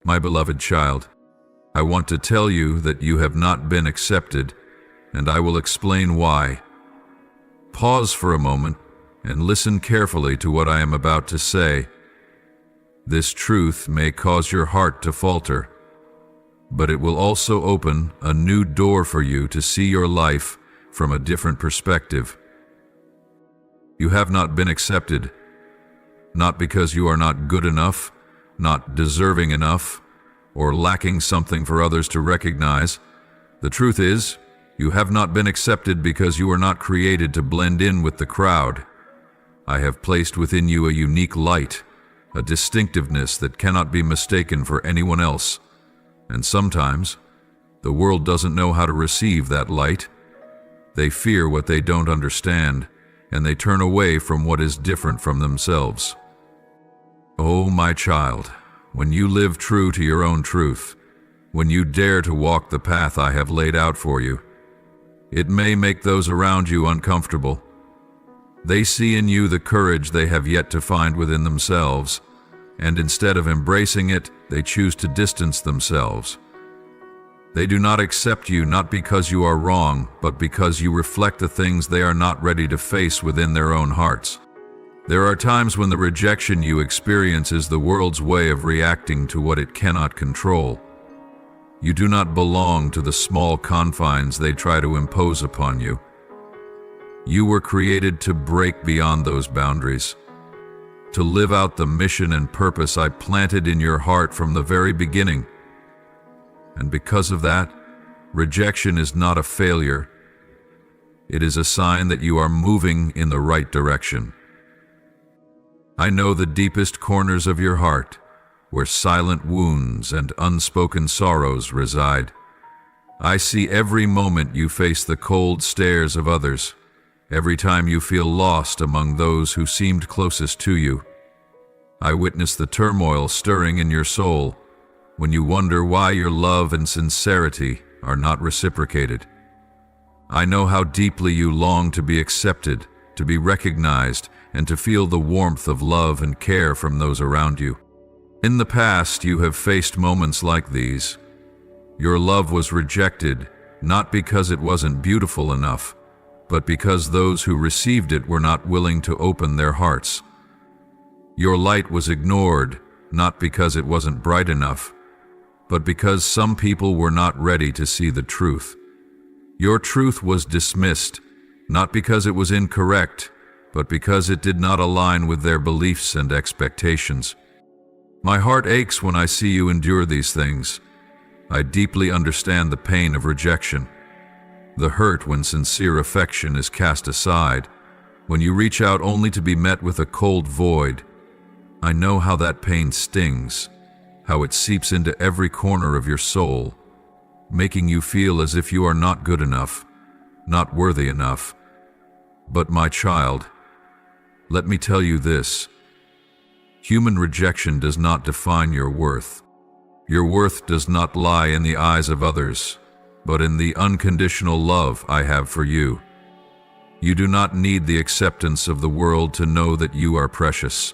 My beloved child, I want to tell you that you have not been accepted, and I will explain why. Pause for a moment and listen carefully to what I am about to say. This truth may cause your heart to falter, but it will also open a new door for you to see your life from a different perspective. You have not been accepted, not because you are not good enough, not deserving enough, or lacking something for others to recognize. The truth is, you have not been accepted because you were not created to blend in with the crowd. I have placed within you a unique light, a distinctiveness that cannot be mistaken for anyone else. And sometimes, the world doesn't know how to receive that light. They fear what they don't understand, and they turn away from what is different from themselves. Oh, my child, when you live true to your own truth, when you dare to walk the path I have laid out for you, it may make those around you uncomfortable. They see in you the courage they have yet to find within themselves, and instead of embracing it, they choose to distance themselves. They do not accept you not because you are wrong, but because you reflect the things they are not ready to face within their own hearts. There are times when the rejection you experience is the world's way of reacting to what it cannot control. You do not belong to the small confines they try to impose upon you. You were created to break beyond those boundaries, to live out the mission and purpose I planted in your heart from the very beginning. And because of that, rejection is not a failure. It is a sign that you are moving in the right direction. I know the deepest corners of your heart, where silent wounds and unspoken sorrows reside. I see every moment you face the cold stares of others, every time you feel lost among those who seemed closest to you. I witness the turmoil stirring in your soul when you wonder why your love and sincerity are not reciprocated. I know how deeply you long to be accepted, to be recognized, and to feel the warmth of love and care from those around you. In the past, you have faced moments like these. Your love was rejected, not because it wasn't beautiful enough, but because those who received it were not willing to open their hearts. Your light was ignored, not because it wasn't bright enough, but because some people were not ready to see the truth. Your truth was dismissed, not because it was incorrect, but because it did not align with their beliefs and expectations. My heart aches when I see you endure these things. I deeply understand the pain of rejection, the hurt when sincere affection is cast aside, when you reach out only to be met with a cold void. I know how that pain stings, how it seeps into every corner of your soul, making you feel as if you are not good enough, not worthy enough. But my child, let me tell you this. Human rejection does not define your worth. Your worth does not lie in the eyes of others, but in the unconditional love I have for you. You do not need the acceptance of the world to know that you are precious.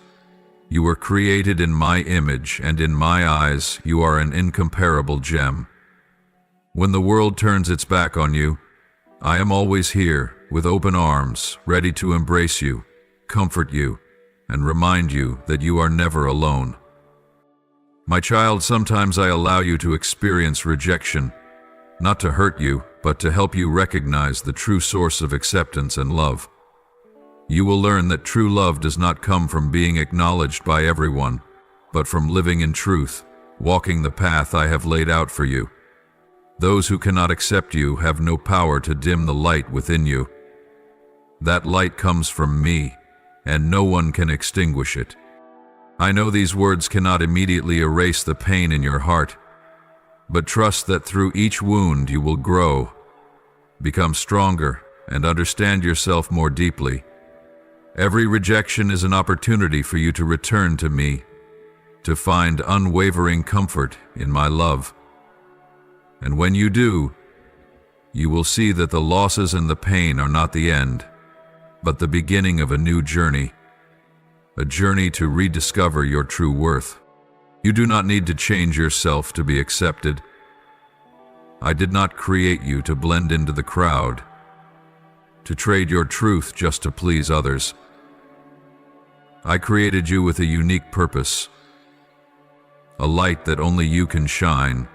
You were created in my image, and in my eyes, you are an incomparable gem. When the world turns its back on you, I am always here, with open arms, ready to embrace you, comfort you, and remind you that you are never alone. My child, sometimes I allow you to experience rejection, not to hurt you, but to help you recognize the true source of acceptance and love. You will learn that true love does not come from being acknowledged by everyone, but from living in truth, walking the path I have laid out for you. Those who cannot accept you have no power to dim the light within you. That light comes from me, and no one can extinguish it. I know these words cannot immediately erase the pain in your heart, but trust that through each wound you will grow, become stronger, and understand yourself more deeply. Every rejection is an opportunity for you to return to me, to find unwavering comfort in my love. And when you do, you will see that the losses and the pain are not the end, but the beginning of a new journey, a journey to rediscover your true worth. You do not need to change yourself to be accepted. I did not create you to blend into the crowd, to trade your truth just to please others. I created you with a unique purpose, a light that only you can shine.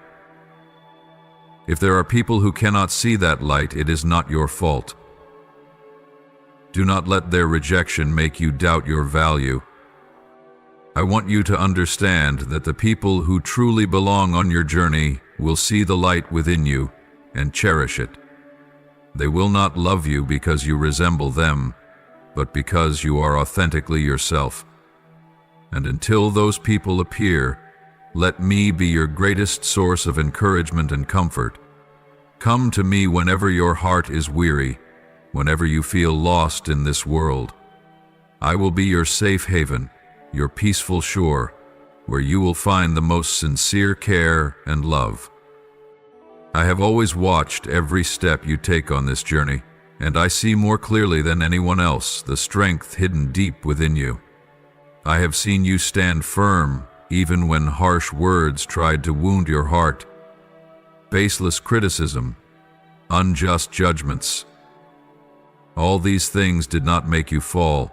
If there are people who cannot see that light, it is not your fault. Do not let their rejection make you doubt your value. I want you to understand that the people who truly belong on your journey will see the light within you and cherish it. They will not love you because you resemble them, but because you are authentically yourself. And until those people appear, let me be your greatest source of encouragement and comfort. Come to me whenever your heart is weary, whenever you feel lost in this world. I will be your safe haven, your peaceful shore, where you will find the most sincere care and love. I have always watched every step you take on this journey, and I see more clearly than anyone else the strength hidden deep within you. I have seen you stand firm, even when harsh words tried to wound your heart. Baseless criticism, unjust judgments. All these things did not make you fall.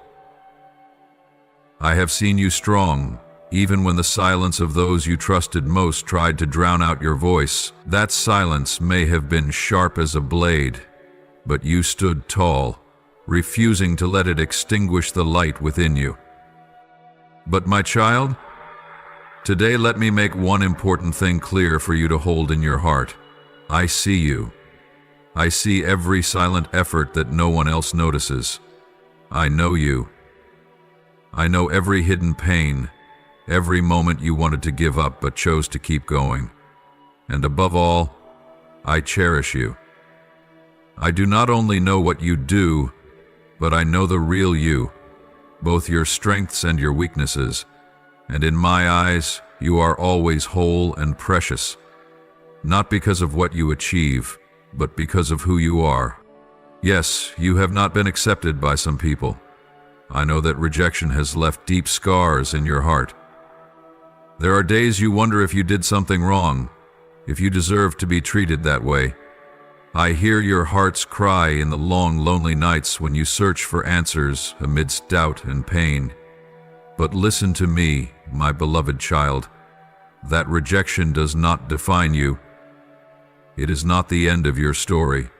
I have seen you strong, even when the silence of those you trusted most tried to drown out your voice. That silence may have been sharp as a blade, but you stood tall, refusing to let it extinguish the light within you. But my child, today let me make one important thing clear for you to hold in your heart. I see you. I see every silent effort that no one else notices. I know you. I know every hidden pain, every moment you wanted to give up but chose to keep going. And above all, I cherish you. I do not only know what you do, but I know the real you, both your strengths and your weaknesses. And in my eyes, you are always whole and precious, not because of what you achieve, but because of who you are. Yes, you have not been accepted by some people. I know that rejection has left deep scars in your heart. There are days you wonder if you did something wrong, if you deserve to be treated that way. I hear your heart's cry in the long, lonely nights when you search for answers amidst doubt and pain. But listen to me, my beloved child. That rejection does not define you. It is not the end of your story.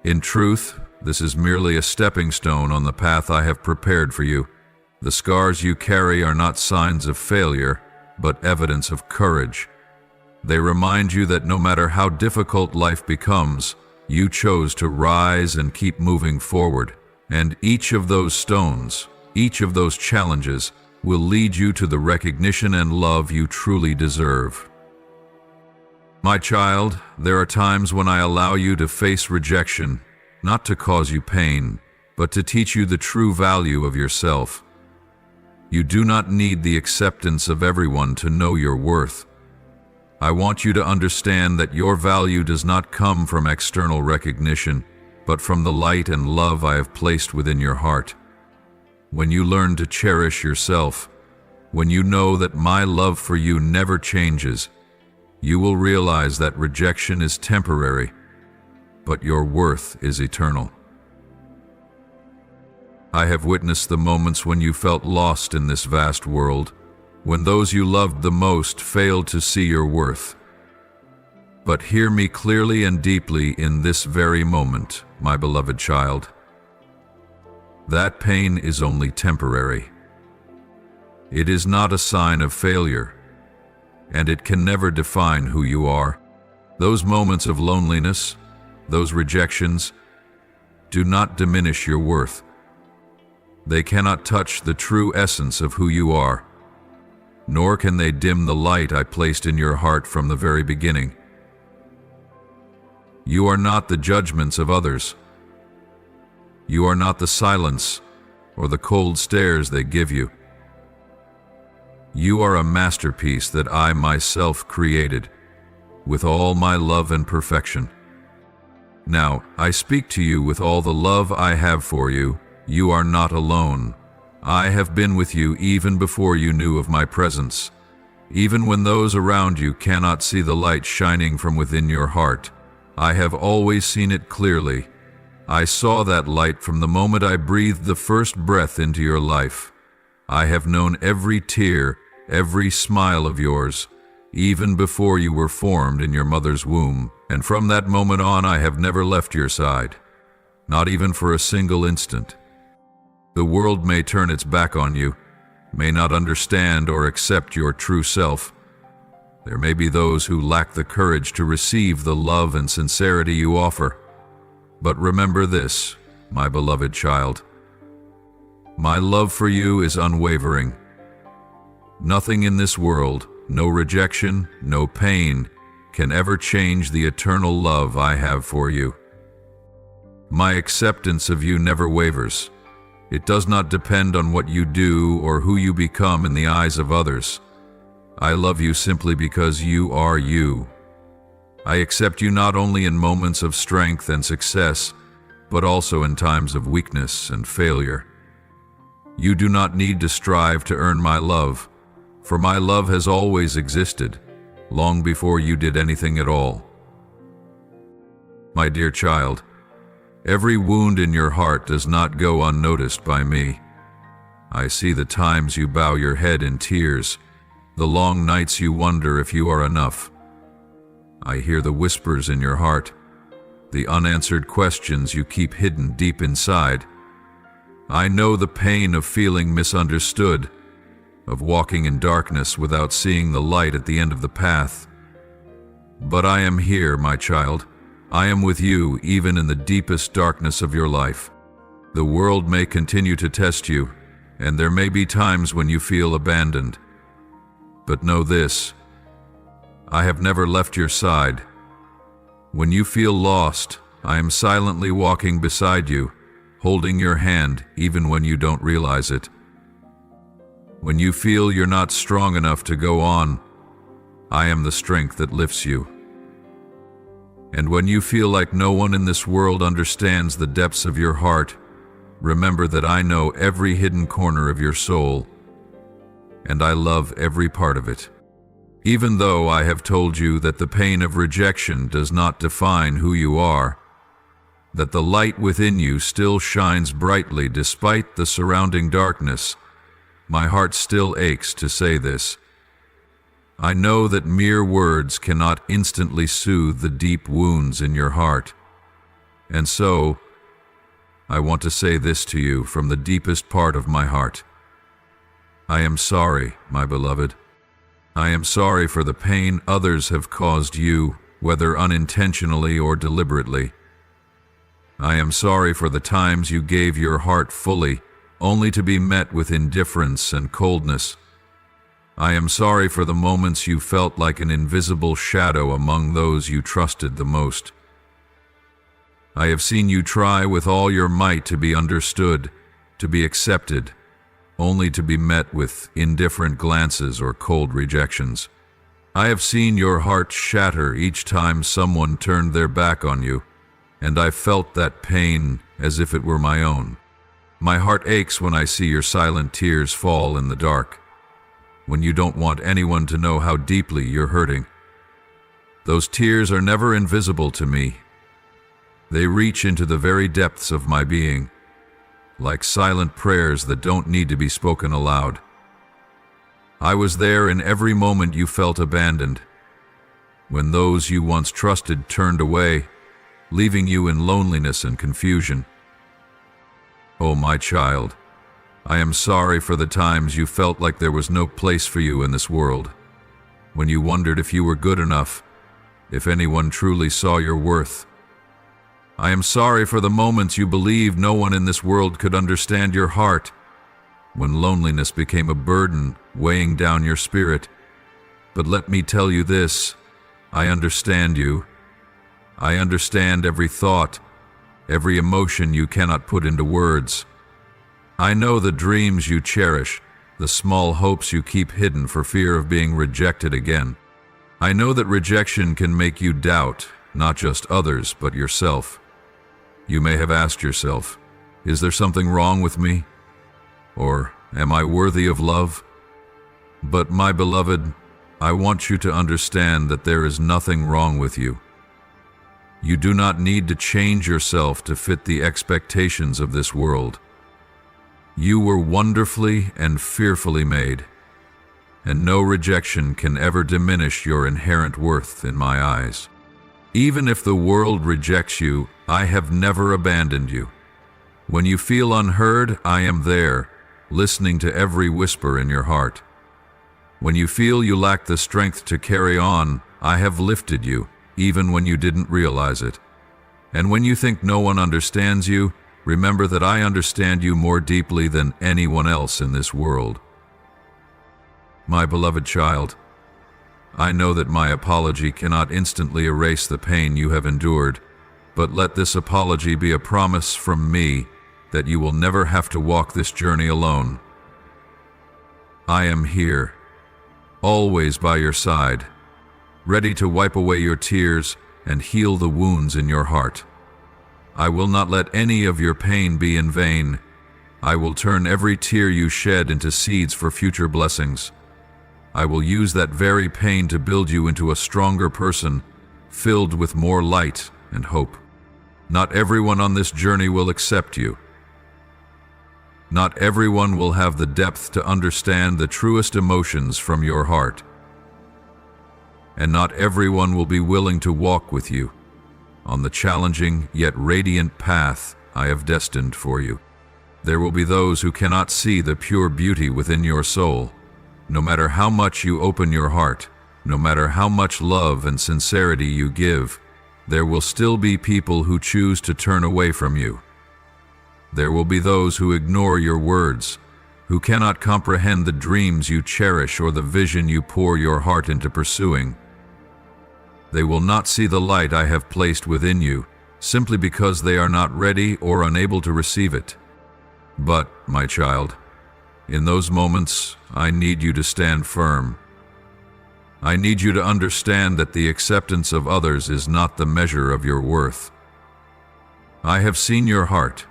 In truth, this is merely a stepping stone on the path I have prepared for you. The scars you carry are not signs of failure, but evidence of courage. They remind you that no matter how difficult life becomes, you chose to rise and keep moving forward. And each of those stones, each of those challenges, will lead you to the recognition and love you truly deserve. My child, there are times when I allow you to face rejection, not to cause you pain, but to teach you the true value of yourself. You do not need the acceptance of everyone to know your worth. I want you to understand that your value does not come from external recognition, but from the light and love I have placed within your heart. When you learn to cherish yourself, when you know that my love for you never changes, you will realize that rejection is temporary, but your worth is eternal. I have witnessed the moments when you felt lost in this vast world, when those you loved the most failed to see your worth. But hear me clearly and deeply in this very moment, my beloved child. That pain is only temporary. It is not a sign of failure, and it can never define who you are. Those moments of loneliness, those rejections, do not diminish your worth. They cannot touch the true essence of who you are, nor can they dim the light I placed in your heart from the very beginning. You are not the judgments of others. You are not the silence or the cold stares they give you. You are a masterpiece that I myself created, with all my love and perfection. Now, I speak to you with all the love I have for you. You are not alone. I have been with you even before you knew of my presence. Even when those around you cannot see the light shining from within your heart, I have always seen it clearly. I saw that light from the moment I breathed the first breath into your life. I have known every tear, every smile of yours, even before you were formed in your mother's womb, and from that moment on I have never left your side, not even for a single instant. The world may turn its back on you, may not understand or accept your true self. There may be those who lack the courage to receive the love and sincerity you offer. But remember this, my beloved child. My love for you is unwavering. Nothing in this world, no rejection, no pain, can ever change the eternal love I have for you. My acceptance of you never wavers. It does not depend on what you do or who you become in the eyes of others. I love you simply because you are you. I accept you not only in moments of strength and success, but also in times of weakness and failure. You do not need to strive to earn my love, for my love has always existed, long before you did anything at all. My dear child, every wound in your heart does not go unnoticed by me. I see the times you bow your head in tears, the long nights you wonder if you are enough. I hear the whispers in your heart, the unanswered questions you keep hidden deep inside. I know the pain of feeling misunderstood, of walking in darkness without seeing the light at the end of the path. But I am here, my child. I am with you even in the deepest darkness of your life. The world may continue to test you, and there may be times when you feel abandoned. But know this, I have never left your side. When you feel lost, I am silently walking beside you, holding your hand even when you don't realize it. When you feel you're not strong enough to go on, I am the strength that lifts you. And when you feel like no one in this world understands the depths of your heart, remember that I know every hidden corner of your soul, and I love every part of it. Even though I have told you that the pain of rejection does not define who you are, that the light within you still shines brightly despite the surrounding darkness, my heart still aches to say this. I know that mere words cannot instantly soothe the deep wounds in your heart. And so, I want to say this to you from the deepest part of my heart. I am sorry, my beloved. I am sorry for the pain others have caused you, whether unintentionally or deliberately. I am sorry for the times you gave your heart fully, only to be met with indifference and coldness. I am sorry for the moments you felt like an invisible shadow among those you trusted the most. I have seen you try with all your might to be understood, to be accepted, only to be met with indifferent glances or cold rejections. I have seen your heart shatter each time someone turned their back on you, and I felt that pain as if it were my own. My heart aches when I see your silent tears fall in the dark, when you don't want anyone to know how deeply you're hurting. Those tears are never invisible to me. They reach into the very depths of my being, like silent prayers that don't need to be spoken aloud. I was there in every moment you felt abandoned, when those you once trusted turned away, leaving you in loneliness and confusion. Oh, my child, I am sorry for the times you felt like there was no place for you in this world, when you wondered if you were good enough, if anyone truly saw your worth. I am sorry for the moments you believed no one in this world could understand your heart, when loneliness became a burden weighing down your spirit. But let me tell you this, I understand you. I understand every thought, every emotion you cannot put into words. I know the dreams you cherish, the small hopes you keep hidden for fear of being rejected again. I know that rejection can make you doubt, not just others, but yourself. You may have asked yourself, is there something wrong with me? Or am I worthy of love? But my beloved, I want you to understand that there is nothing wrong with you. You do not need to change yourself to fit the expectations of this world. You were wonderfully and fearfully made, and no rejection can ever diminish your inherent worth in my eyes. Even if the world rejects you, I have never abandoned you. When you feel unheard, I am there, listening to every whisper in your heart. When you feel you lack the strength to carry on, I have lifted you, even when you didn't realize it. And when you think no one understands you, remember that I understand you more deeply than anyone else in this world. My beloved child, I know that my apology cannot instantly erase the pain you have endured, but let this apology be a promise from me that you will never have to walk this journey alone. I am here, always by your side, ready to wipe away your tears and heal the wounds in your heart. I will not let any of your pain be in vain. I will turn every tear you shed into seeds for future blessings. I will use that very pain to build you into a stronger person, filled with more light and hope. Not everyone on this journey will accept you. Not everyone will have the depth to understand the truest emotions from your heart. And not everyone will be willing to walk with you on the challenging yet radiant path I have destined for you. There will be those who cannot see the pure beauty within your soul. No matter how much you open your heart, no matter how much love and sincerity you give, there will still be people who choose to turn away from you. There will be those who ignore your words, who cannot comprehend the dreams you cherish or the vision you pour your heart into pursuing. They will not see the light I have placed within you, simply because they are not ready or unable to receive it. But, my child, in those moments, I need you to stand firm. I need you to understand that the acceptance of others is not the measure of your worth. I have seen your heart,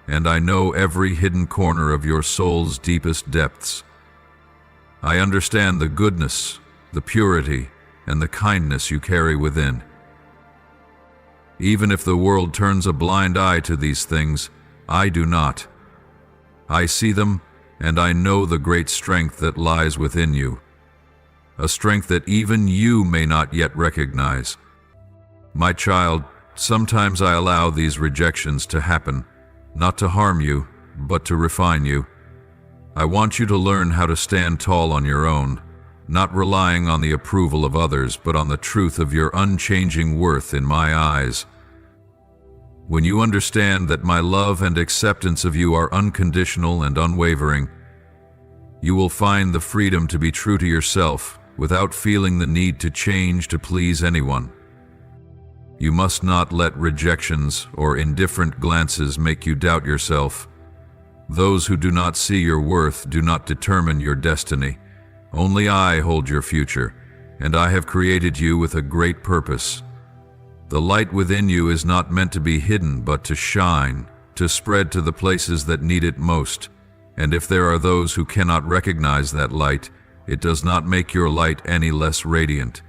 and I know every hidden corner of your soul's deepest depths. I understand the goodness, the purity, and the kindness you carry within. Even if the world turns a blind eye to these things, I do not. I see them, and I know the great strength that lies within you, a strength that even you may not yet recognize. My child, sometimes I allow these rejections to happen, not to harm you, but to refine you. I want you to learn how to stand tall on your own, not relying on the approval of others, but on the truth of your unchanging worth in my eyes. When you understand that my love and acceptance of you are unconditional and unwavering, you will find the freedom to be true to yourself without feeling the need to change to please anyone. You must not let rejections or indifferent glances make you doubt yourself. Those who do not see your worth do not determine your destiny. Only I hold your future, and I have created you with a great purpose. The light within you is not meant to be hidden, but to shine, to spread to the places that need it most. And if there are those who cannot recognize that light, it does not make your light any less radiant.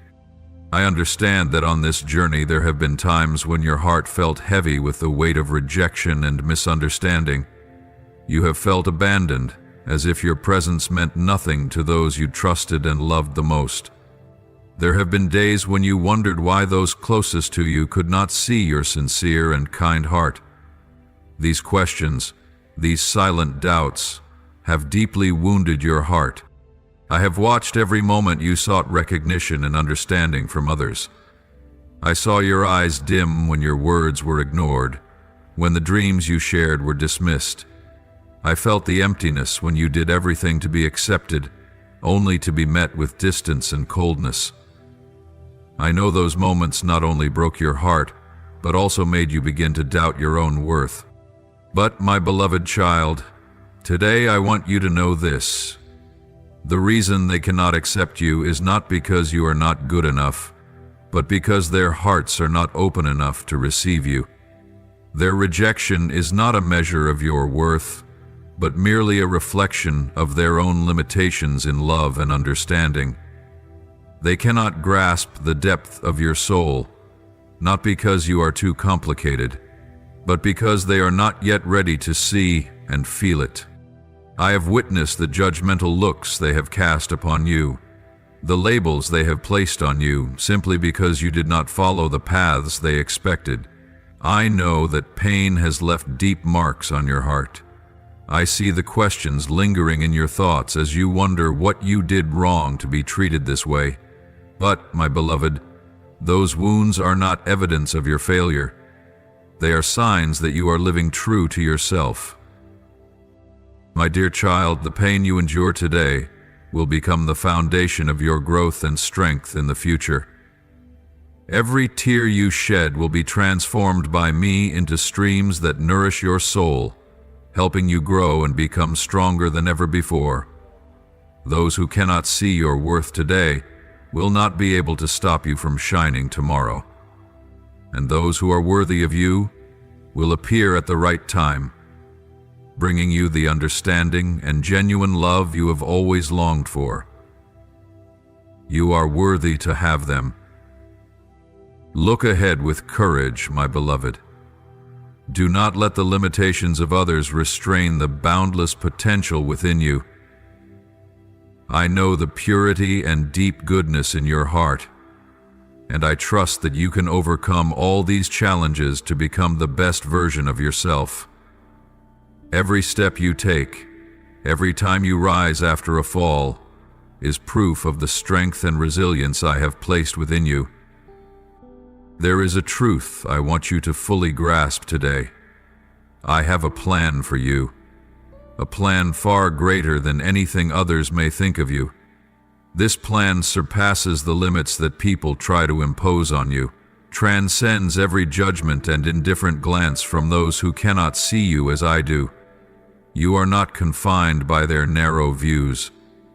I understand that on this journey there have been times when your heart felt heavy with the weight of rejection and misunderstanding. You have felt abandoned, as if your presence meant nothing to those you trusted and loved the most. There have been days when you wondered why those closest to you could not see your sincere and kind heart. These questions, these silent doubts, have deeply wounded your heart. I have watched every moment you sought recognition and understanding from others. I saw your eyes dim when your words were ignored, when the dreams you shared were dismissed. I felt the emptiness when you did everything to be accepted, only to be met with distance and coldness. I know those moments not only broke your heart, but also made you begin to doubt your own worth. But, my beloved child, today I want you to know this. The reason they cannot accept you is not because you are not good enough, but because their hearts are not open enough to receive you. Their rejection is not a measure of your worth, but merely a reflection of their own limitations in love and understanding. They cannot grasp the depth of your soul, not because you are too complicated, but because they are not yet ready to see and feel it. I have witnessed the judgmental looks they have cast upon you, the labels they have placed on you simply because you did not follow the paths they expected. I know that pain has left deep marks on your heart. I see the questions lingering in your thoughts as you wonder what you did wrong to be treated this way. But, my beloved, those wounds are not evidence of your failure. They are signs that you are living true to yourself. My dear child, the pain you endure today will become the foundation of your growth and strength in the future. Every tear you shed will be transformed by me into streams that nourish your soul, helping you grow and become stronger than ever before. Those who cannot see your worth today will not be able to stop you from shining tomorrow. And those who are worthy of you will appear at the right time, bringing you the understanding and genuine love you have always longed for. You are worthy to have them. Look ahead with courage, my beloved. Do not let the limitations of others restrain the boundless potential within you. I know the purity and deep goodness in your heart, and I trust that you can overcome all these challenges to become the best version of yourself. Every step you take, every time you rise after a fall, is proof of the strength and resilience I have placed within you. There is a truth I want you to fully grasp today. I have a plan for you, a plan far greater than anything others may think of you. This plan surpasses the limits that people try to impose on you, transcends every judgment and indifferent glance from those who cannot see you as I do. You are not confined by their narrow views.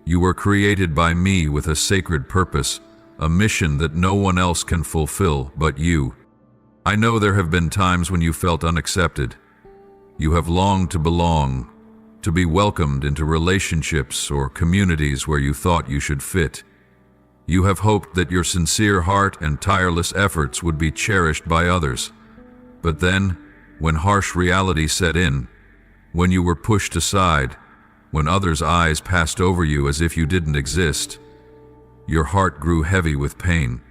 You were created by me with a sacred purpose, a mission that no one else can fulfill but you. I know there have been times when you felt unaccepted. You have longed to belong, to be welcomed into relationships or communities where you thought you should fit. You have hoped that your sincere heart and tireless efforts would be cherished by others. But then, when harsh reality set in, when you were pushed aside, when others' eyes passed over you as if you didn't exist, your heart grew heavy with pain.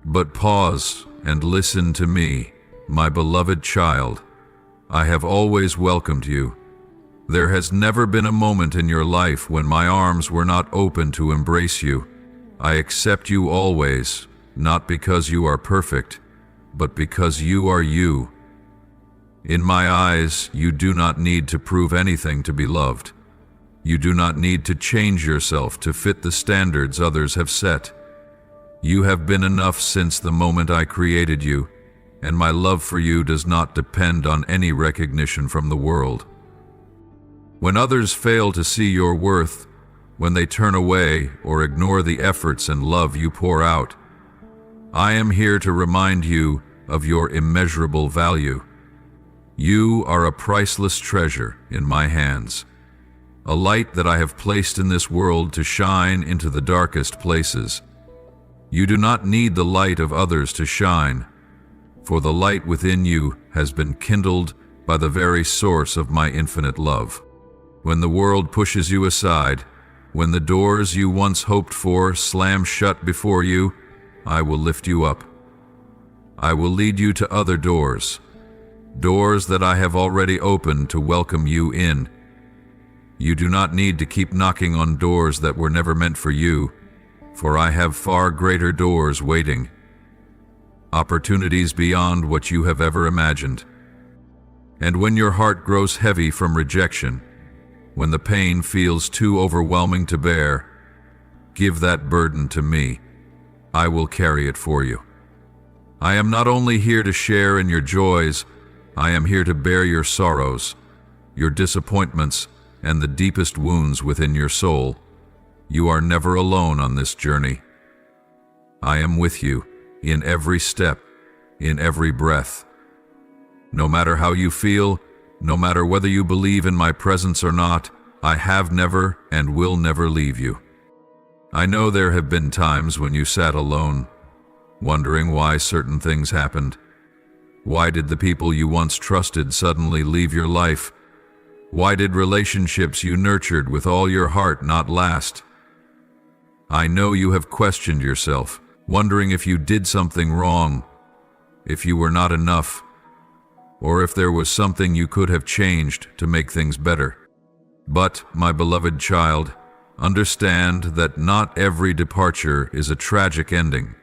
But pause and listen to me, my beloved child. I have always welcomed you. There has never been a moment in your life when my arms were not open to embrace you. I accept you always, not because you are perfect, but because you are you. In my eyes, you do not need to prove anything to be loved. You do not need to change yourself to fit the standards others have set. You have been enough since the moment I created you, and my love for you does not depend on any recognition from the world. When others fail to see your worth, when they turn away or ignore the efforts and love you pour out, I am here to remind you of your immeasurable value. You are a priceless treasure in my hands, a light that I have placed in this world to shine into the darkest places. You do not need the light of others to shine, for the light within you has been kindled by the very source of my infinite love. When the world pushes you aside, when the doors you once hoped for slam shut before you, I will lift you up. I will lead you to other doors, doors that I have already opened to welcome you in. You do not need to keep knocking on doors that were never meant for you, for I have far greater doors waiting, opportunities beyond what you have ever imagined. And when your heart grows heavy from rejection, when the pain feels too overwhelming to bear, give that burden to me. I will carry it for you. I am not only here to share in your joys, I am here to bear your sorrows, your disappointments, and the deepest wounds within your soul. You are never alone on this journey. I am with you in every step, in every breath. No matter how you feel, no matter whether you believe in my presence or not, I have never and will never leave you. I know there have been times when you sat alone, wondering why certain things happened. Why did the people you once trusted suddenly leave your life? Why did relationships you nurtured with all your heart not last? I know you have questioned yourself, wondering if you did something wrong, if you were not enough, or if there was something you could have changed to make things better. But, my beloved child, understand that not every departure is a tragic ending.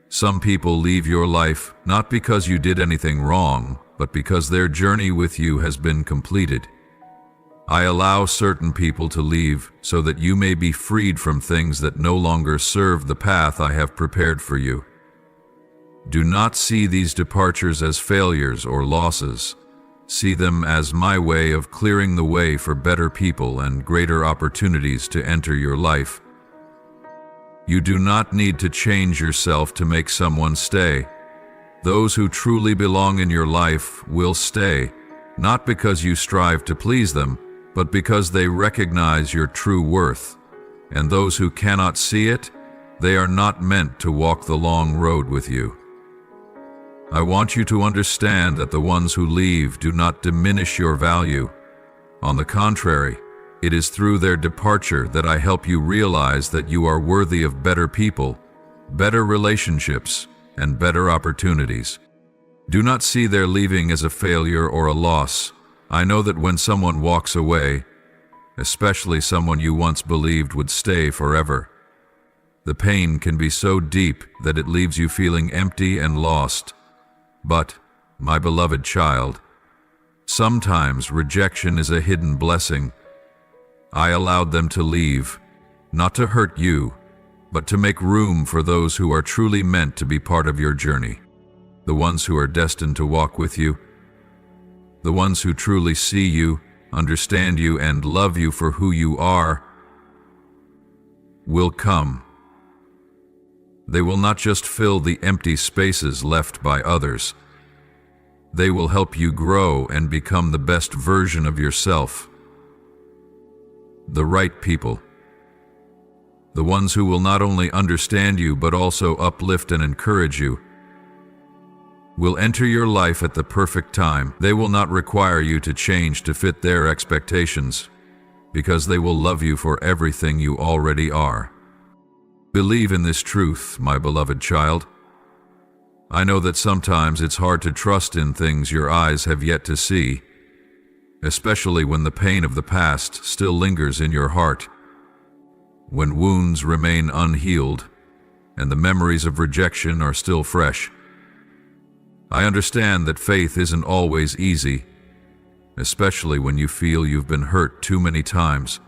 Some people leave your life not because you did anything wrong, but because their journey with you has been completed. I allow certain people to leave so that you may be freed from things that no longer serve the path I have prepared for you. Do not see these departures as failures or losses. See them as my way of clearing the way for better people and greater opportunities to enter your life. You do not need to change yourself to make someone stay. Those who truly belong in your life will stay, not because you strive to please them, but because they recognize your true worth. And those who cannot see it, they are not meant to walk the long road with you. I want you to understand that the ones who leave do not diminish your value. On the contrary, it is through their departure that I help you realize that you are worthy of better people, better relationships, and better opportunities. Do not see their leaving as a failure or a loss. I know that when someone walks away, especially someone you once believed would stay forever, the pain can be so deep that it leaves you feeling empty and lost. But, my beloved child, sometimes rejection is a hidden blessing. I allowed them to leave, not to hurt you, but to make room for those who are truly meant to be part of your journey, the ones who are destined to walk with you, the ones who truly see you, understand you, and love you for who you are, will come. They will not just fill the empty spaces left by others. They will help you grow and become the best version of yourself. The right people. The ones who will not only understand you but also uplift and encourage you, will enter your life at the perfect time. They will not require you to change to fit their expectations, because they will love you for everything you already are. Believe in this truth, my beloved child. I know that sometimes it's hard to trust in things your eyes have yet to see, especially when the pain of the past still lingers in your heart, when wounds remain unhealed, and the memories of rejection are still fresh. I understand that faith isn't always easy, especially when you feel you've been hurt too many times.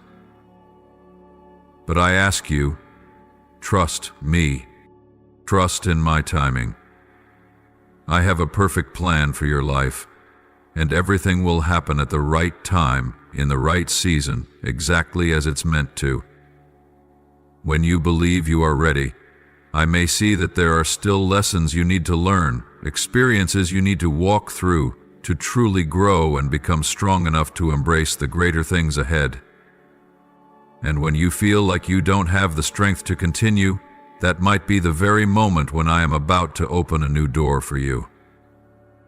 But I ask you, trust me. Trust in my timing. I have a perfect plan for your life, and everything will happen at the right time, in the right season, exactly as it's meant to. When you believe you are ready, I may see that there are still lessons you need to learn, experiences you need to walk through to truly grow and become strong enough to embrace the greater things ahead. And when you feel like you don't have the strength to continue, that might be the very moment when I am about to open a new door for you.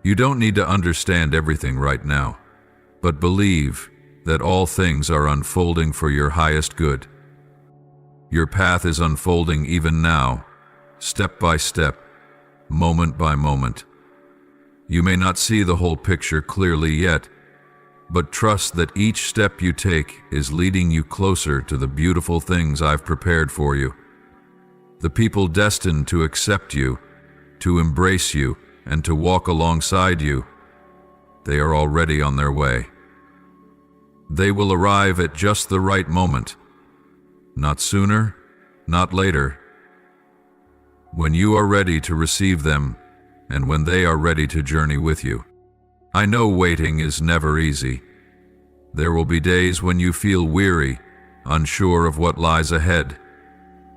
You don't need to understand everything right now, but believe that all things are unfolding for your highest good. Your path is unfolding even now, step by step, moment by moment. You may not see the whole picture clearly yet, but trust that each step you take is leading you closer to the beautiful things I've prepared for you. The people destined to accept you, to embrace you, and to walk alongside you, they are already on their way. They will arrive at just the right moment, not sooner, not later. When you are ready to receive them, and when they are ready to journey with you. I know waiting is never easy. There will be days when you feel weary, unsure of what lies ahead.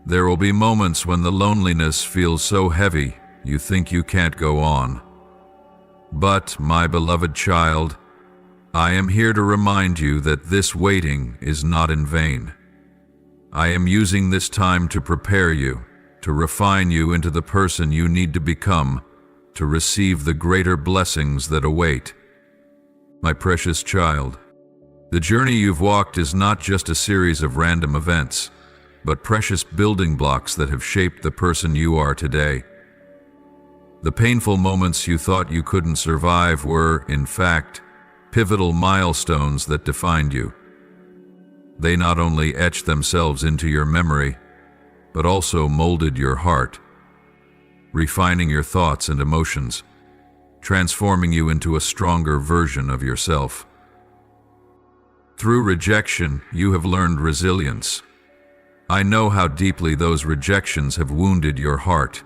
There will be moments when the loneliness feels so heavy you think you can't go on. But, my beloved child, I am here to remind you that this waiting is not in vain. I am using this time to prepare you, to refine you into the person you need to become, to receive the greater blessings that await. My precious child, the journey you've walked is not just a series of random events, but precious building blocks that have shaped the person you are today. The painful moments you thought you couldn't survive were, in fact, pivotal milestones that defined you. They not only etched themselves into your memory, but also molded your heart, refining your thoughts and emotions, transforming you into a stronger version of yourself. Through rejection, you have learned resilience. I know how deeply those rejections have wounded your heart.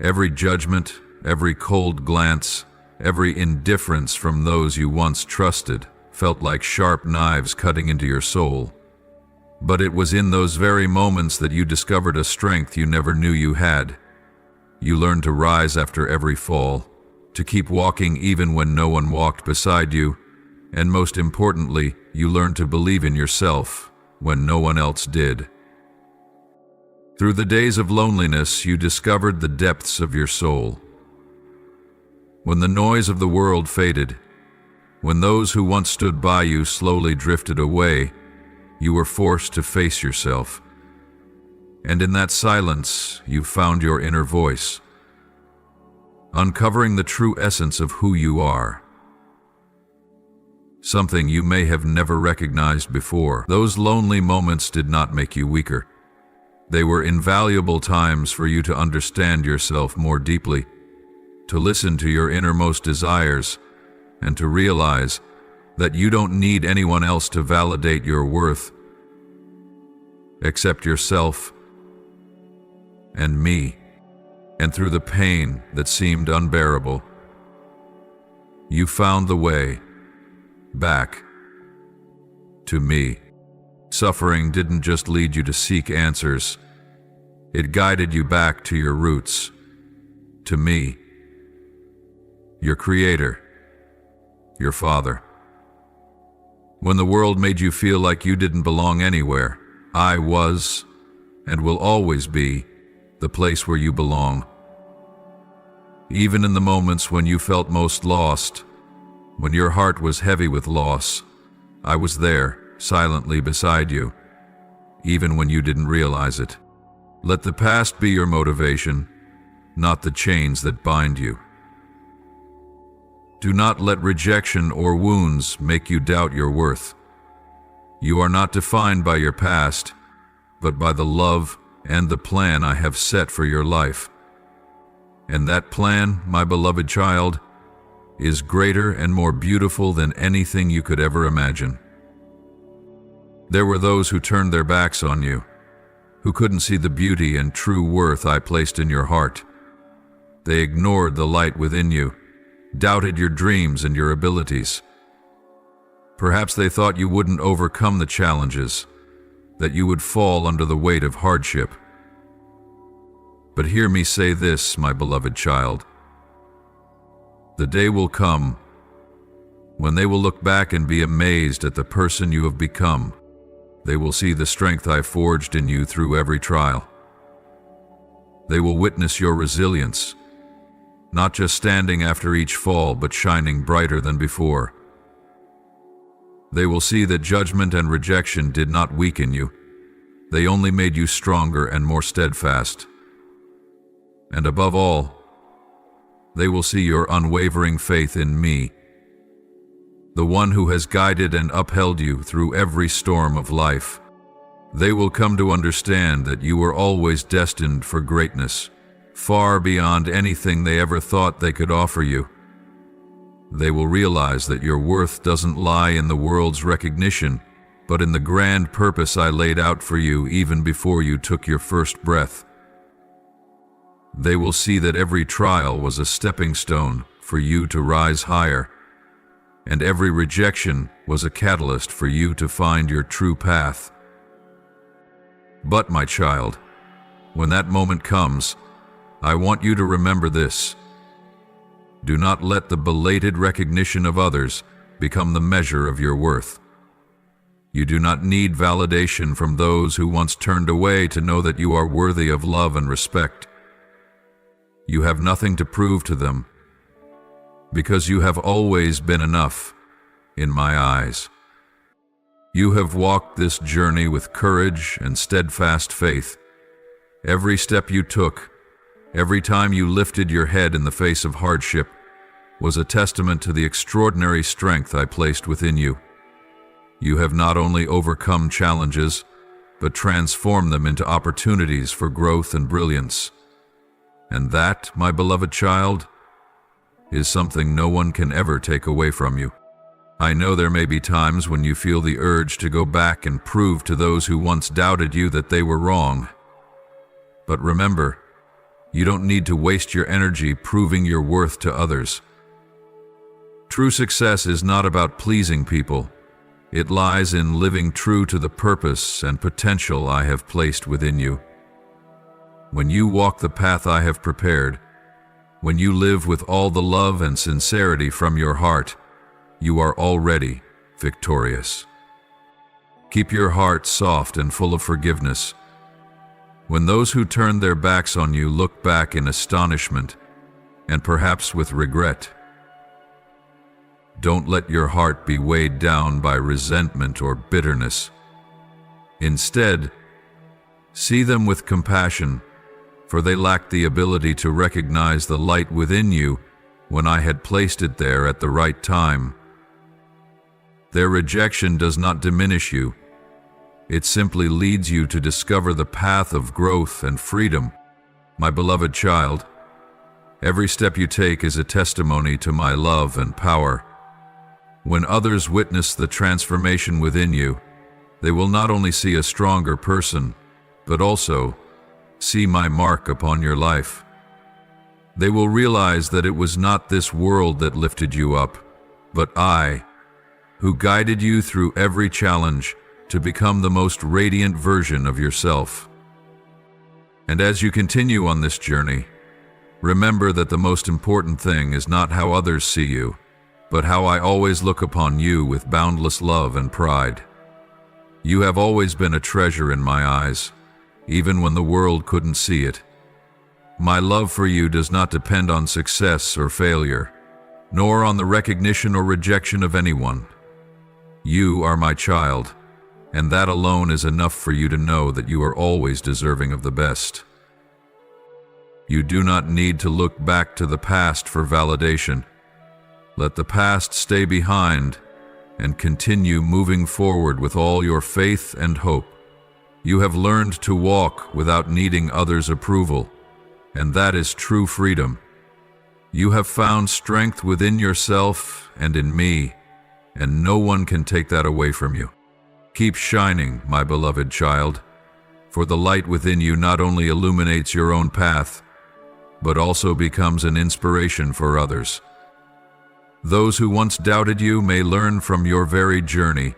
Every judgment, every cold glance, every indifference from those you once trusted felt like sharp knives cutting into your soul. But it was in those very moments that you discovered a strength you never knew you had. You learned to rise after every fall, to keep walking even when no one walked beside you, and most importantly, you learned to believe in yourself when no one else did. Through the days of loneliness, you discovered the depths of your soul. When the noise of the world faded, when those who once stood by you slowly drifted away, you were forced to face yourself. And in that silence, you found your inner voice, uncovering the true essence of who you are. Something you may have never recognized before. Those lonely moments did not make you weaker. They were invaluable times for you to understand yourself more deeply, to listen to your innermost desires, and to realize that you don't need anyone else to validate your worth, except yourself and me. And through the pain that seemed unbearable, you found the way back to me. Suffering didn't just lead you to seek answers. It guided you back to your roots, to me, your creator, your father. When the world made you feel like you didn't belong anywhere, I was, and will always be, the place where you belong. Even in the moments when you felt most lost, when your heart was heavy with loss, I was there, silently beside you, even when you didn't realize it. Let the past be your motivation, not the chains that bind you. Do not let rejection or wounds make you doubt your worth. You are not defined by your past, but by the love and the plan I have set for your life. And that plan, my beloved child, is greater and more beautiful than anything you could ever imagine. There were those who turned their backs on you, who couldn't see the beauty and true worth I placed in your heart. They ignored the light within you, doubted your dreams and your abilities. Perhaps they thought you wouldn't overcome the challenges, that you would fall under the weight of hardship. But hear me say this, my beloved child. The day will come when they will look back and be amazed at the person you have become. They will see the strength I forged in you through every trial. They will witness your resilience, not just standing after each fall, but shining brighter than before. They will see that judgment and rejection did not weaken you. They only made you stronger and more steadfast. And above all, they will see your unwavering faith in me, the one who has guided and upheld you through every storm of life. They will come to understand that you were always destined for greatness, far beyond anything they ever thought they could offer you. They will realize that your worth doesn't lie in the world's recognition, but in the grand purpose I laid out for you even before you took your first breath. They will see that every trial was a stepping stone for you to rise higher, and every rejection was a catalyst for you to find your true path. But, my child, when that moment comes, I want you to remember this. Do not let the belated recognition of others become the measure of your worth. You do not need validation from those who once turned away to know that you are worthy of love and respect. You have nothing to prove to them, because you have always been enough in my eyes. You have walked this journey with courage and steadfast faith. Every step you took, every time you lifted your head in the face of hardship, was a testament to the extraordinary strength I placed within you. You have not only overcome challenges, but transformed them into opportunities for growth and brilliance. And that, my beloved child, is something no one can ever take away from you. I know there may be times when you feel the urge to go back and prove to those who once doubted you that they were wrong. But remember, you don't need to waste your energy proving your worth to others. True success is not about pleasing people. It lies in living true to the purpose and potential I have placed within you. When you walk the path I have prepared, when you live with all the love and sincerity from your heart, you are already victorious. Keep your heart soft and full of forgiveness. When those who turned their backs on you look back in astonishment and perhaps with regret, don't let your heart be weighed down by resentment or bitterness. Instead, see them with compassion, for they lacked the ability to recognize the light within you when I had placed it there at the right time. Their rejection does not diminish you. It simply leads you to discover the path of growth and freedom. My beloved child, every step you take is a testimony to my love and power. When others witness the transformation within you, they will not only see a stronger person, but also see my mark upon your life. They will realize that it was not this world that lifted you up, but I, who guided you through every challenge to become the most radiant version of yourself. And as you continue on this journey, remember that the most important thing is not how others see you, but how I always look upon you with boundless love and pride. You have always been a treasure in my eyes, even when the world couldn't see it. My love for you does not depend on success or failure, nor on the recognition or rejection of anyone. You are my child, and that alone is enough for you to know that you are always deserving of the best. You do not need to look back to the past for validation. Let the past stay behind and continue moving forward with all your faith and hope. You have learned to walk without needing others' approval, and that is true freedom. You have found strength within yourself and in me, and no one can take that away from you. Keep shining, my beloved child, for the light within you not only illuminates your own path, but also becomes an inspiration for others. Those who once doubted you may learn from your very journey,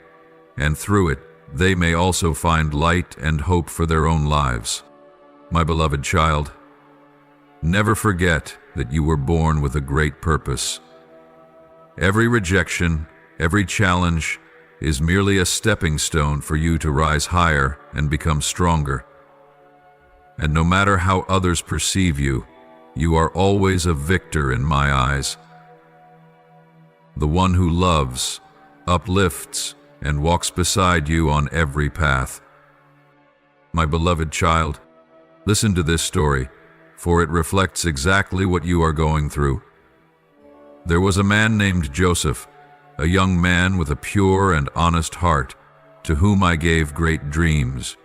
and through it, they may also find light and hope for their own lives. My beloved child, never forget that you were born with a great purpose. Every rejection, every challenge, is merely a stepping stone for you to rise higher and become stronger. And no matter how others perceive you, you are always a victor in my eyes. The one who loves, uplifts, and walks beside you on every path. My beloved child, listen to this story, for it reflects exactly what you are going through. There was a man named Joseph, a young man with a pure and honest heart, to whom I gave great dreams,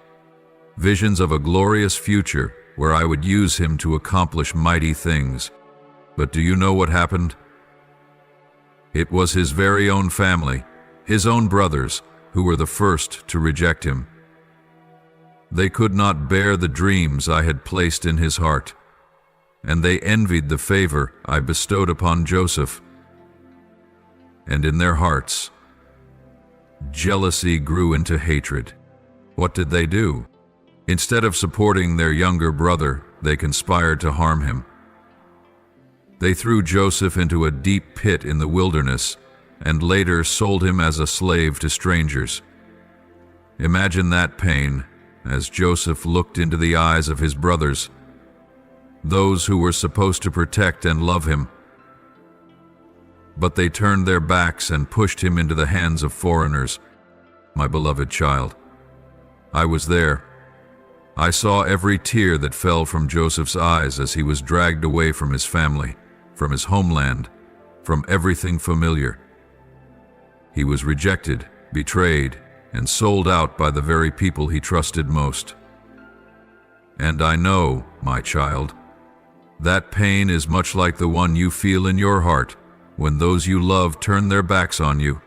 visions of a glorious future where I would use him to accomplish mighty things. But do you know what happened? It was his very own family, his own brothers, who were the first to reject him. They could not bear the dreams I had placed in his heart, and they envied the favor I bestowed upon Joseph. And in their hearts, jealousy grew into hatred. What did they do? Instead of supporting their younger brother, they conspired to harm him. They threw Joseph into a deep pit in the wilderness and later sold him as a slave to strangers. Imagine that pain as Joseph looked into the eyes of his brothers, those who were supposed to protect and love him. But they turned their backs and pushed him into the hands of foreigners. My beloved child, I was there. I saw every tear that fell from Joseph's eyes as he was dragged away from his family, from his homeland, from everything familiar. He was rejected, betrayed, and sold out by the very people he trusted most. And I know, my child, that pain is much like the one you feel in your heart when those you love turn their backs on you.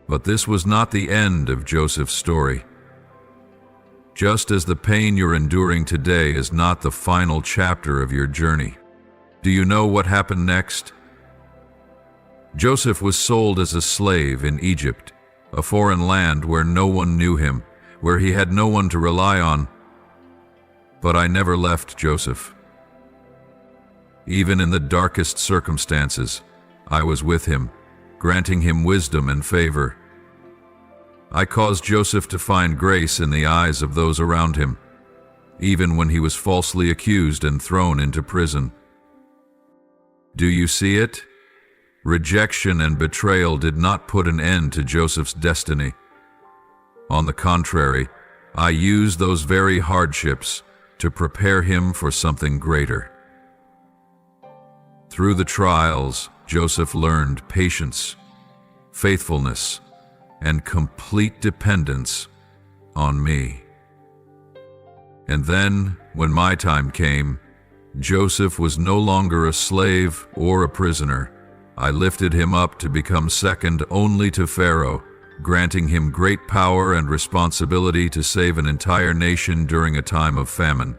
But this was not the end of Joseph's story. Just as the pain you're enduring today is not the final chapter of your journey. Do you know what happened next? Joseph was sold as a slave in Egypt, a foreign land where no one knew him, where he had no one to rely on. But I never left Joseph. Even in the darkest circumstances, I was with him, granting him wisdom and favor. I caused Joseph to find grace in the eyes of those around him, even when he was falsely accused and thrown into prison. Do you see it? Rejection and betrayal did not put an end to Joseph's destiny. On the contrary, I used those very hardships to prepare him for something greater. Through the trials, Joseph learned patience, faithfulness, and complete dependence on me. And then, when my time came, Joseph was no longer a slave or a prisoner. I lifted him up to become second only to Pharaoh, granting him great power and responsibility to save an entire nation during a time of famine.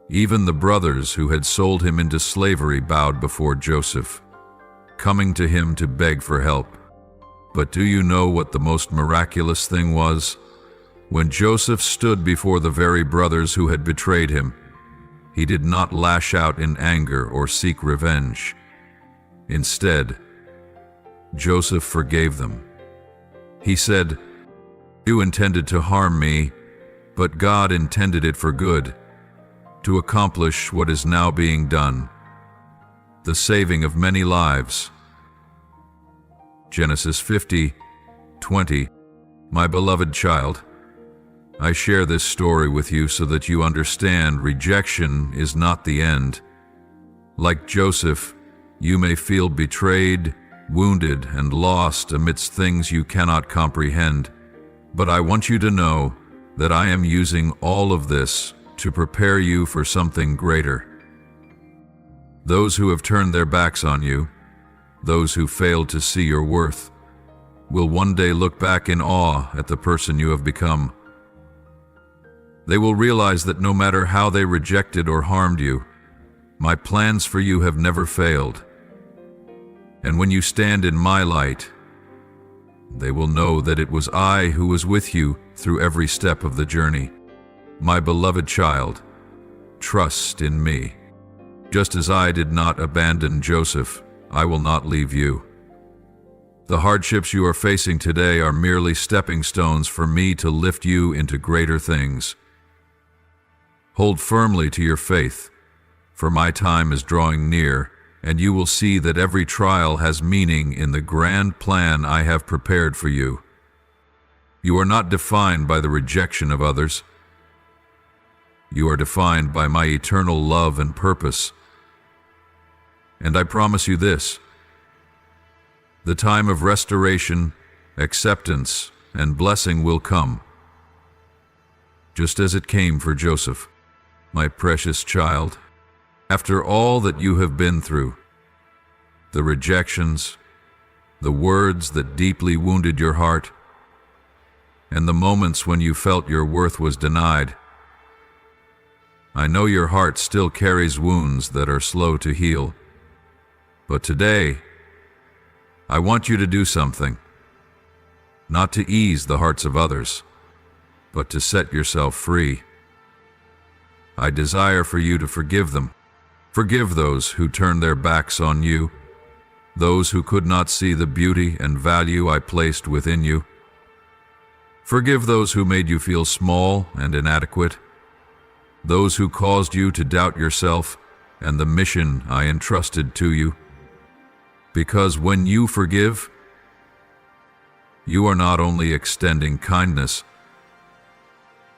Even the brothers who had sold him into slavery bowed before Joseph, coming to him to beg for help. But do you know what the most miraculous thing was? When Joseph stood before the very brothers who had betrayed him, he did not lash out in anger or seek revenge. Instead, Joseph forgave them. He said, "You intended to harm me, but God intended it for good, to accomplish what is now being done, the saving of many lives." Genesis 50:20. My beloved child, I share this story with you so that you understand rejection is not the end. Like Joseph, you may feel betrayed, wounded, and lost amidst things you cannot comprehend. But I want you to know that I am using all of this to prepare you for something greater. Those who have turned their backs on you, those who failed to see your worth, will one day look back in awe at the person you have become. They will realize that no matter how they rejected or harmed you, my plans for you have never failed. And when you stand in my light, they will know that it was I who was with you through every step of the journey. My beloved child, trust in me. Just as I did not abandon Joseph, I will not leave you. The hardships you are facing today are merely stepping stones for me to lift you into greater things. Hold firmly to your faith, for my time is drawing near, and you will see that every trial has meaning in the grand plan I have prepared for you. You are not defined by the rejection of others. You are defined by my eternal love and purpose. And I promise you this: the time of restoration, acceptance, and blessing will come, just as it came for Joseph. My precious child, after all that you have been through, the rejections, the words that deeply wounded your heart, and the moments when you felt your worth was denied, I know your heart still carries wounds that are slow to heal. But today, I want you to do something, not to ease the hearts of others, but to set yourself free. I desire for you to forgive them. Forgive those who turned their backs on you, those who could not see the beauty and value I placed within you. Forgive those who made you feel small and inadequate, those who caused you to doubt yourself and the mission I entrusted to you. Because when you forgive, you are not only extending kindness,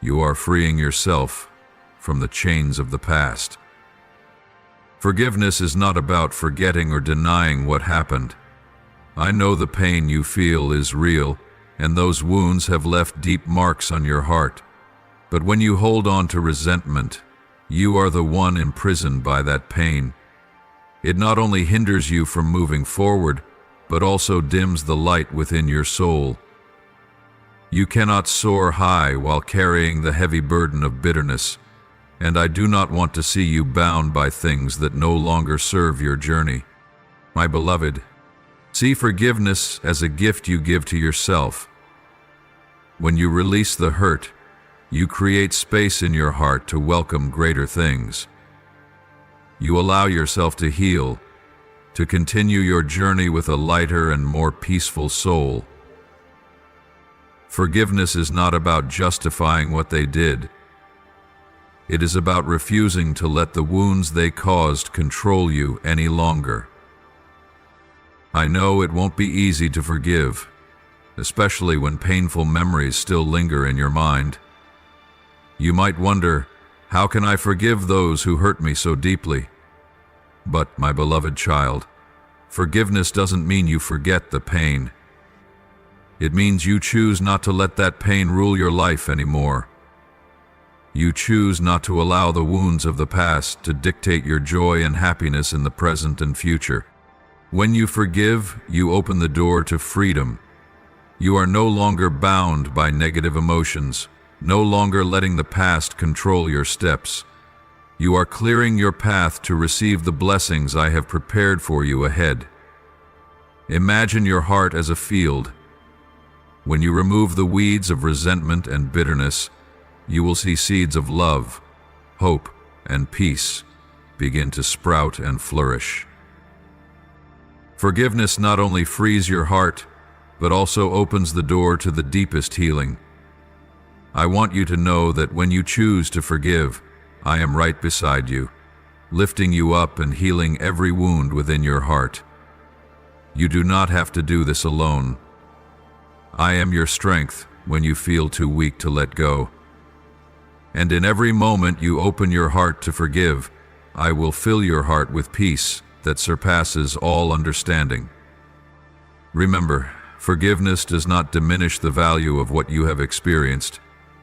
you are freeing yourself from the chains of the past. Forgiveness is not about forgetting or denying what happened. I know the pain you feel is real, and those wounds have left deep marks on your heart. But when you hold on to resentment, you are the one imprisoned by that pain. It not only hinders you from moving forward, but also dims the light within your soul. You cannot soar high while carrying the heavy burden of bitterness, and I do not want to see you bound by things that no longer serve your journey. My beloved, see forgiveness as a gift you give to yourself. When you release the hurt, you create space in your heart to welcome greater things. You allow yourself to heal, to continue your journey with a lighter and more peaceful soul. Forgiveness is not about justifying what they did. It is about refusing to let the wounds they caused control you any longer. I know it won't be easy to forgive, especially when painful memories still linger in your mind. You might wonder, how can I forgive those who hurt me so deeply? But, my beloved child, forgiveness doesn't mean you forget the pain. It means you choose not to let that pain rule your life anymore. You choose not to allow the wounds of the past to dictate your joy and happiness in the present and future. When you forgive, you open the door to freedom. You are no longer bound by negative emotions, no longer letting the past control your steps. You are clearing your path to receive the blessings I have prepared for you ahead. Imagine your heart as a field. When you remove the weeds of resentment and bitterness, you will see seeds of love, hope, and peace begin to sprout and flourish. Forgiveness not only frees your heart, but also opens the door to the deepest healing. I want you to know that when you choose to forgive, I am right beside you, lifting you up and healing every wound within your heart. You do not have to do this alone. I am your strength when you feel too weak to let go. And in every moment you open your heart to forgive, I will fill your heart with peace that surpasses all understanding. Remember, forgiveness does not diminish the value of what you have experienced.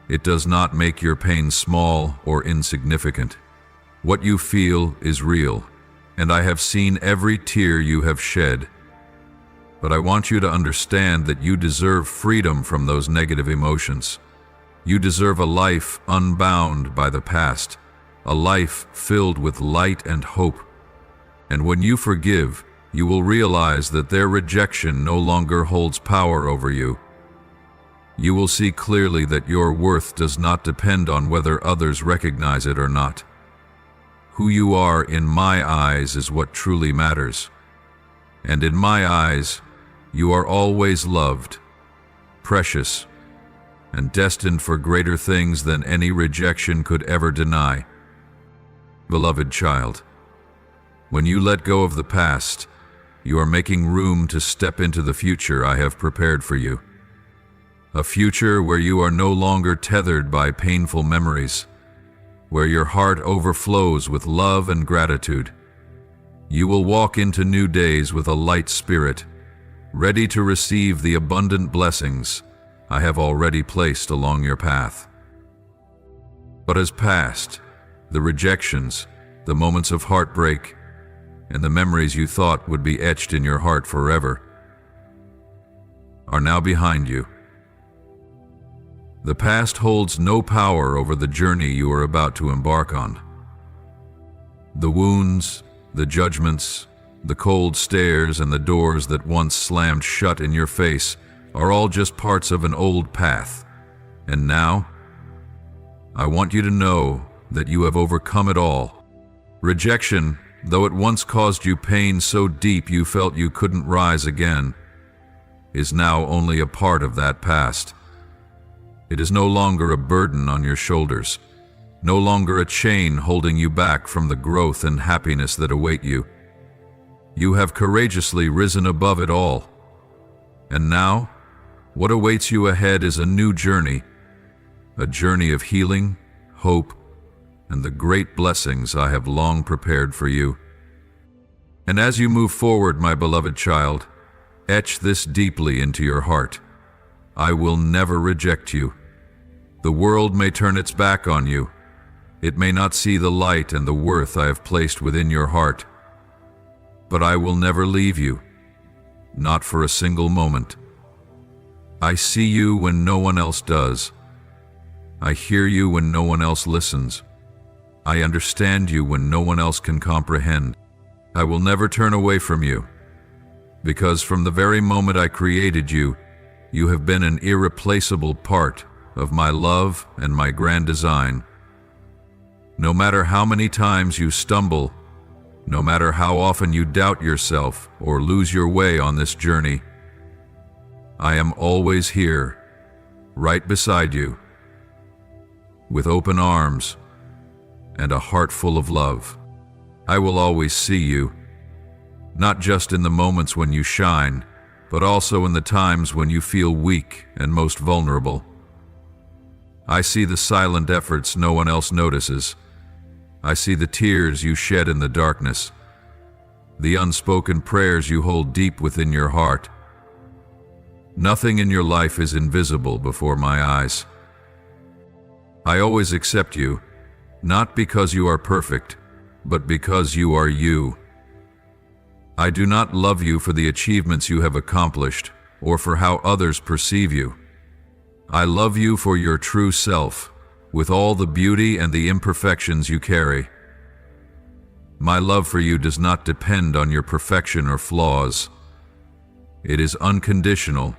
It does not make your pain small or insignificant. What you feel is real, and I have seen every tear you have shed. But I want you to understand that you deserve freedom from those negative emotions. You deserve a life unbound by the past, a life filled with light and hope. And when you forgive, you will realize that their rejection no longer holds power over you. You will see clearly that your worth does not depend on whether others recognize it or not. Who you are in my eyes is what truly matters. And in my eyes, you are always loved, precious, and destined for greater things than any rejection could ever deny. Beloved child, when you let go of the past, you are making room to step into the future I have prepared for you. A future where you are no longer tethered by painful memories, where your heart overflows with love and gratitude. You will walk into new days with a light spirit, ready to receive the abundant blessings I have already placed along your path. But as past, the rejections, the moments of heartbreak, and the memories you thought would be etched in your heart forever are now behind you. The past holds no power over the journey you are about to embark on. The wounds, the judgments, the cold stares, and the doors that once slammed shut in your face are all just parts of an old path. And now, I want you to know that you have overcome it all. Rejection, though it once caused you pain so deep you felt you couldn't rise again, is now only a part of that past. It is no longer a burden on your shoulders, no longer a chain holding you back from the growth and happiness that await you. You have courageously risen above it all. And now, what awaits you ahead is a new journey, a journey of healing, hope, and the great blessings I have long prepared for you. And as you move forward, my beloved child, etch this deeply into your heart. I will never reject you. The world may turn its back on you. It may not see the light and the worth I have placed within your heart. But I will never leave you, not for a single moment. I see you when no one else does. I hear you when no one else listens. I understand you when no one else can comprehend. I will never turn away from you, because from the very moment I created you, you have been an irreplaceable part of my love and my grand design. No matter how many times you stumble, no matter how often you doubt yourself or lose your way on this journey, I am always here, right beside you, with open arms and a heart full of love. I will always see you, not just in the moments when you shine, but also in the times when you feel weak and most vulnerable. I see the silent efforts no one else notices. I see the tears you shed in the darkness, the unspoken prayers you hold deep within your heart. Nothing in your life is invisible before my eyes. I always accept you, not because you are perfect, but because you are you. I do not love you for the achievements you have accomplished or for how others perceive you. I love you for your true self, with all the beauty and the imperfections you carry. My love for you does not depend on your perfection or flaws. It is unconditional,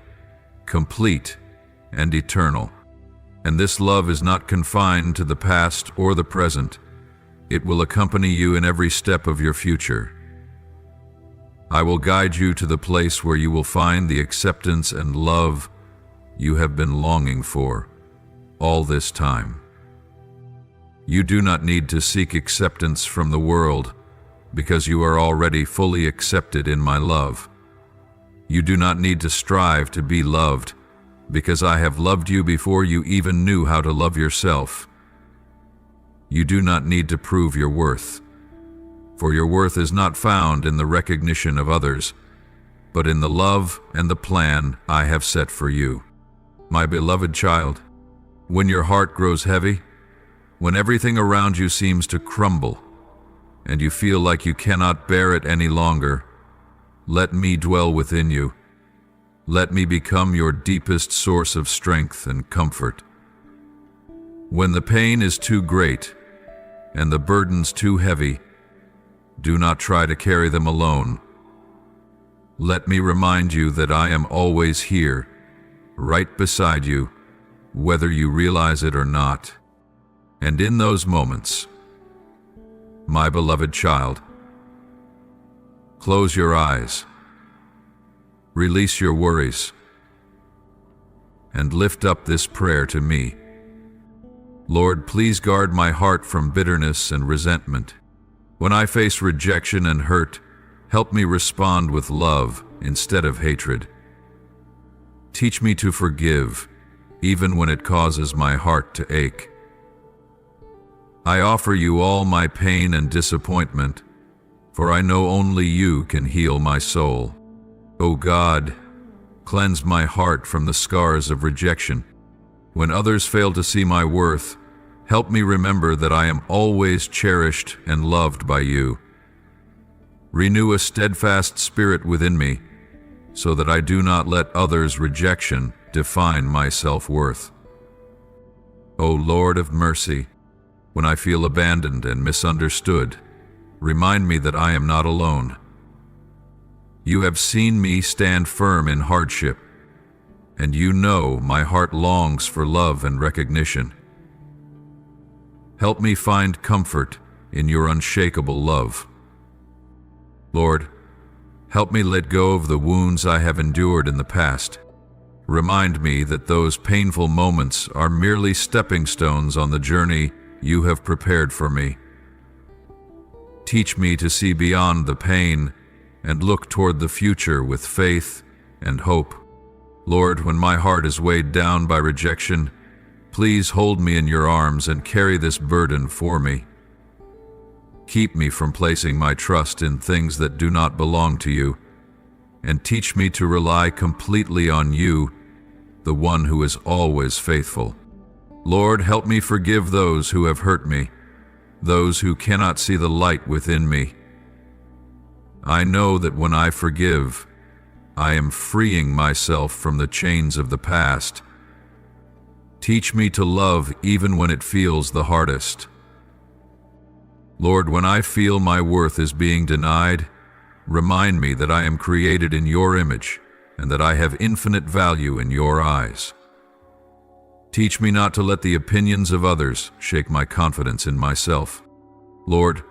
complete, and eternal. And this love is not confined to the past or the present. It will accompany you in every step of your future. I will guide you to the place where you will find the acceptance and love you have been longing for all this time. You do not need to seek acceptance from the world because you are already fully accepted in my love. You do not need to strive to be loved because I have loved you before you even knew how to love yourself. You do not need to prove your worth, for your worth is not found in the recognition of others, but in the love and the plan I have set for you. My beloved child, when your heart grows heavy, when everything around you seems to crumble, and you feel like you cannot bear it any longer, let me dwell within you. Let me become your deepest source of strength and comfort. When the pain is too great and the burdens too heavy, do not try to carry them alone. Let me remind you that I am always here, right beside you, whether you realize it or not. And in those moments, my beloved child, close your eyes, release your worries, and lift up this prayer to me. Lord, please guard my heart from bitterness and resentment. When I face rejection and hurt, help me respond with love instead of hatred. Teach me to forgive, even when it causes my heart to ache. I offer you all my pain and disappointment, for I know only you can heal my soul. O God, cleanse my heart from the scars of rejection. When others fail to see my worth, help me remember that I am always cherished and loved by you. Renew a steadfast spirit within me, so that I do not let others' rejection define my self-worth. O Lord of mercy, when I feel abandoned and misunderstood, remind me that I am not alone. You have seen me stand firm in hardship, and you know my heart longs for love and recognition. Help me find comfort in your unshakable love. Lord, help me let go of the wounds I have endured in the past. Remind me that those painful moments are merely stepping stones on the journey you have prepared for me. Teach me to see beyond the pain and look toward the future with faith and hope. Lord, when my heart is weighed down by rejection, please hold me in your arms and carry this burden for me. Keep me from placing my trust in things that do not belong to you, and teach me to rely completely on you, the one who is always faithful. Lord, help me forgive those who have hurt me, those who cannot see the light within me. I know that when I forgive, I am freeing myself from the chains of the past. Teach me to love even when it feels the hardest. Lord, when I feel my worth is being denied, remind me that I am created in your image and that I have infinite value in your eyes. Teach me not to let the opinions of others shake my confidence in myself. Lord,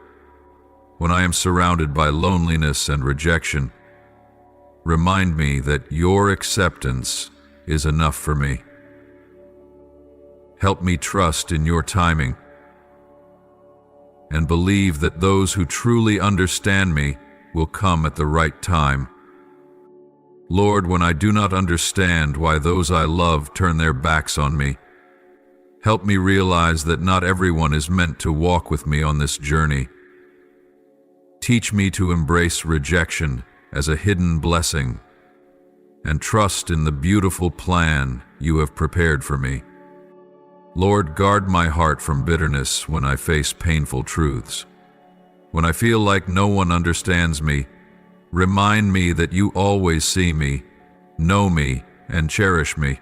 when I am surrounded by loneliness and rejection, remind me that your acceptance is enough for me. Help me trust in your timing and believe that those who truly understand me will come at the right time. Lord, when I do not understand why those I love turn their backs on me, help me realize that not everyone is meant to walk with me on this journey. Teach me to embrace rejection as a hidden blessing and trust in the beautiful plan you have prepared for me. Lord, guard my heart from bitterness when I face painful truths. When I feel like no one understands me, remind me that you always see me, know me, and cherish me.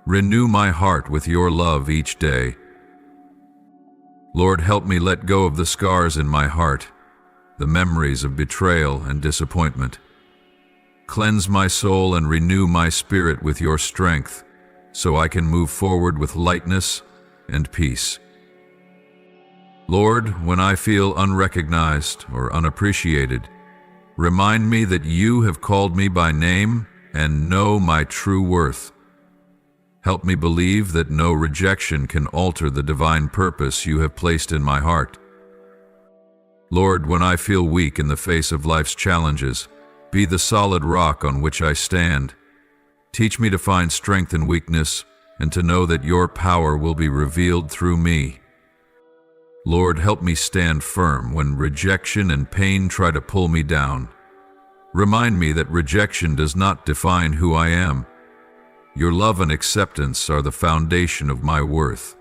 Renew my heart with your love each day. Lord, help me let go of the scars in my heart, the memories of betrayal and disappointment. Cleanse my soul and renew my spirit with your strength, so I can move forward with lightness and peace. Lord, when I feel unrecognized or unappreciated, remind me that you have called me by name and know my true worth. Help me believe that no rejection can alter the divine purpose you have placed in my heart. Lord, when I feel weak in the face of life's challenges, be the solid rock on which I stand. Teach me to find strength in weakness and to know that your power will be revealed through me. Lord, help me stand firm when rejection and pain try to pull me down. Remind me that rejection does not define who I am. Your love and acceptance are the foundation of my worth.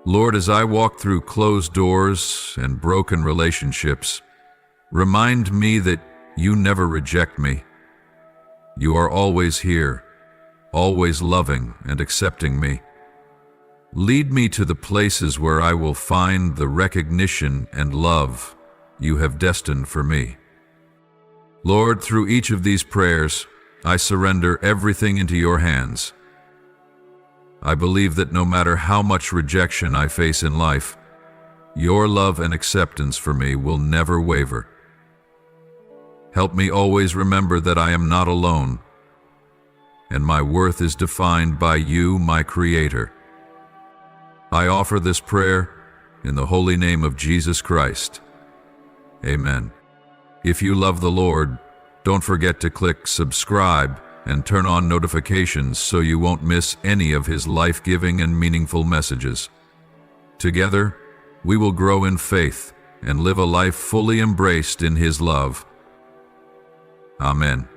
Lord, as I walk through closed doors and broken relationships, remind me that you never reject me. You are always here, always loving and accepting me. Lead me to the places where I will find the recognition and love you have destined for me. Lord, through each of these prayers, I surrender everything into your hands. I believe that no matter how much rejection I face in life, your love and acceptance for me will never waver. Help me always remember that I am not alone, and my worth is defined by you, my Creator. I offer this prayer in the holy name of Jesus Christ. Amen. If you love the Lord, don't forget to click subscribe and turn on notifications so you won't miss any of His life-giving and meaningful messages. Together, we will grow in faith and live a life fully embraced in His love. Amen.